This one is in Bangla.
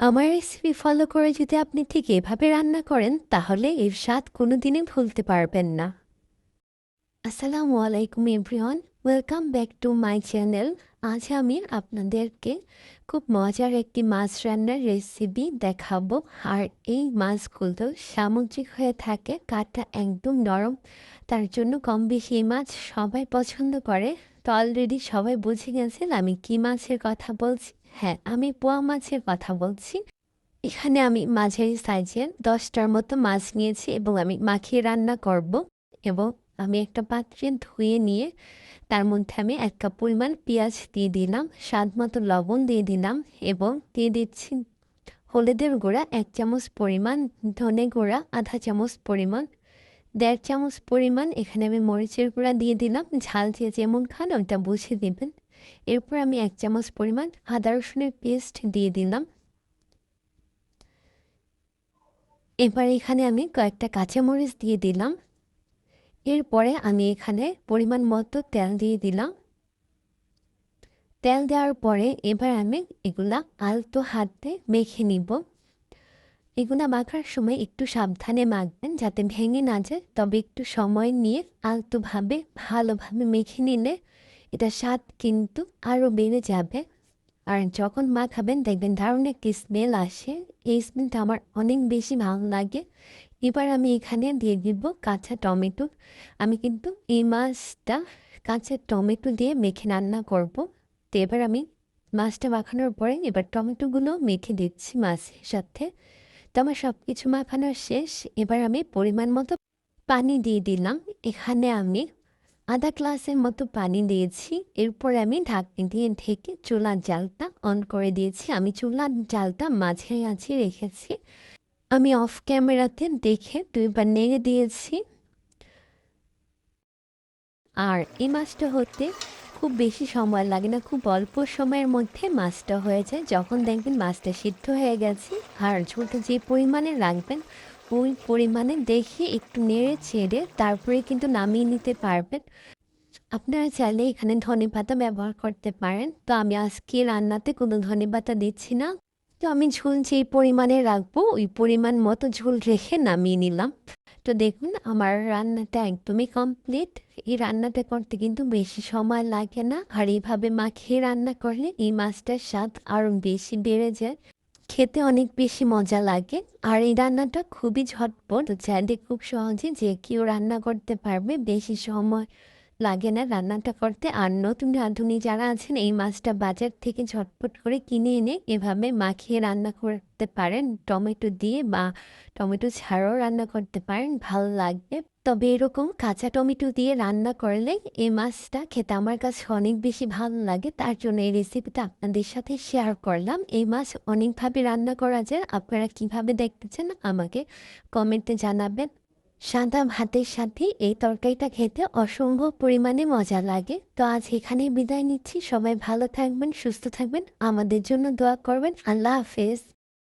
আমার রেসিপি ফলো করে যদি আপনি ঠিক এভাবে রান্না করেন তাহলে এর স্বাদ কোনোদিনই ভুলতে পারবেন না। আসসালামু আলাইকুম everyone, welcome back to my channel. আজ আমি আপনাদেরকে খুব মজার একটি মাছ রান্নার রেসিপি দেখাবো। আর এই মাছগুলো সামুদ্রিক হয়ে থাকে, কাঁটা একদম নরম, তার জন্য কম বেশি এই মাছ সবাই পছন্দ করে। তো অলরেডি সবাই বুঝে গেছেন আমি কী মাছের কথা বলছি। হ্যাঁ, আমি পোয়া মাছের কথা বলছি। এখানে আমি মাঝারি সাইজের 10টার মতো মাছ নিয়েছি এবং আমি মাখিয়ে রান্না করব। এবং আমি একটা পাত্রে ধুয়ে নিয়ে তার মধ্যে আমি 1 কাপ পরিমাণ পেঁয়াজ দিয়ে দিলাম, স্বাদ মতো লবণ দিয়ে দিলাম এবং দিয়ে দিচ্ছি হলুদের গুঁড়া 1 চামচ পরিমাণ, ধনে গুঁড়া আধা চামচ পরিমাণ, 1.5 চামচ পরিমাণ এখানে আমি মরিচের গুঁড়া দিয়ে দিলাম। ঝাল যে যেমন খান ওটা বুঝে দিবেন। এরপর আমি 1 চামচ পরিমাণ আদা রসুনের পেস্ট দিয়ে দিলাম। এবার এখানে আমি কয়েকটা কাঁচামরিচ দিয়ে দিলাম। এরপরে আমি এখানে পরিমাণ মতো তেল দিয়ে দিলাম। তেল দেওয়ার পরে এবার আমি এগুলা আলতো হাতে মেখে নিব। এগুলা মাখার সময় একটু সাবধানে মাখবেন যাতে ভেঙে না যায়, তবে একটু সময় নিয়ে আলতোভাবে ভালোভাবে মেখে নিলে এটা স্বাদ কিন্তু আরও বেড়ে যাবে। আর যখন মাখাবেন দেখবেন দারুণ একটি স্মেল আসে, এই স্মেলটা আমার অনেক বেশি ভালো লাগে। এবার আমি এখানে দিয়ে দিব কাঁচা টমেটো। আমি কিন্তু এই মাছটা কাঁচা টমেটো দিয়ে মেখে রান্না করব। তো এবার আমি মাছটা মাখানোর পরে এবার টমেটোগুলো মেখে দিচ্ছি মাছের সাথে। তো আমার সব কিছু মাখানো শেষ। এবার আমি পরিমাণ মতো পানি দিয়ে দিলাম। এখানে আমি আধা গ্লাসের মতো পানি দিয়েছি। এরপর আমি ঢাকনি দিয়ে ঢেকে চুলার জালটা অন করে দিয়েছি। আমি চুলার জালটা মাঝে আঁচে রেখেছি। আমি অফ ক্যামেরাতে দেখে 2 বার নেড়ে দিয়েছি। আর এই মাছটা হতে খুব বেশি সময় লাগে না, খুব অল্প সময়ের মধ্যে মাছটা হয়ে যায়। যখন দেখবেন মাছটা সিদ্ধ হয়ে গেছে আর ঝোলটা যে পরিমাণে রাখবেন ওই পরিমাণে দেখে একটু নেড়ে চেড়ে তারপরে কিন্তু নামিয়ে নিতে পারবেন। আপনারা চাইলে এখানে ধনেপাতা ব্যবহার করতে পারেন। তো আমি আজকে রান্নাতে কোনো ধনেপাতা দিচ্ছি না। তো আমি ঝোল যেই পরিমাণে রাখবো ওই পরিমাণ মতো ঝোল রেখে নামিয়ে নিলাম। তো দেখুন আমার রান্নাটা একদমই কমপ্লিট। এই রান্নাটা করতে কিন্তু বেশি সময় লাগে না, আর এইভাবে মাখিয়ে রান্না করলে এই মাছটার স্বাদ আরও বেশি বেড়ে যায়, খেতে অনেক বেশি মজা লাগে। আর এই রান্নাটা খুবই ঝটপট, চাইলে খুব সহজে যে কেউ রান্না করতে পারবে, বেশি সময় লাগে না রান্নাটা করতে। আর নতুন রাঁধুনি যারা আছেন এই মাছটা বাজার থেকে ঝটপট করে কিনে এনে এভাবে মাখিয়ে রান্না করতে পারেন, টমেটো দিয়ে বা টমেটো ছাড়াও রান্না করতে পারেন, ভালো লাগবে। তবে এরকম কাঁচা টমেটো দিয়ে রান্না করলে এই মাছটা খেতে আমার কাছে অনেক বেশি ভালো লাগে, তার জন্য এই রেসিপিটা আপনাদের সাথে শেয়ার করলাম। এই মাছ অনেকভাবে রান্না করা যায়, আপনারা কিভাবে দেখতে চান আমাকে কমেন্টে জানাবেন। সাদা ভাতের সাথে এই তরকারিটা খেতে অসম্ভব পরিমাণে মজা লাগে। তো আজ এখানেই বিদায় নিচ্ছি। সবাই ভালো থাকবেন, সুস্থ থাকবেন, আমাদের জন্য দোয়া করবেন। আল্লাহ হাফেজ।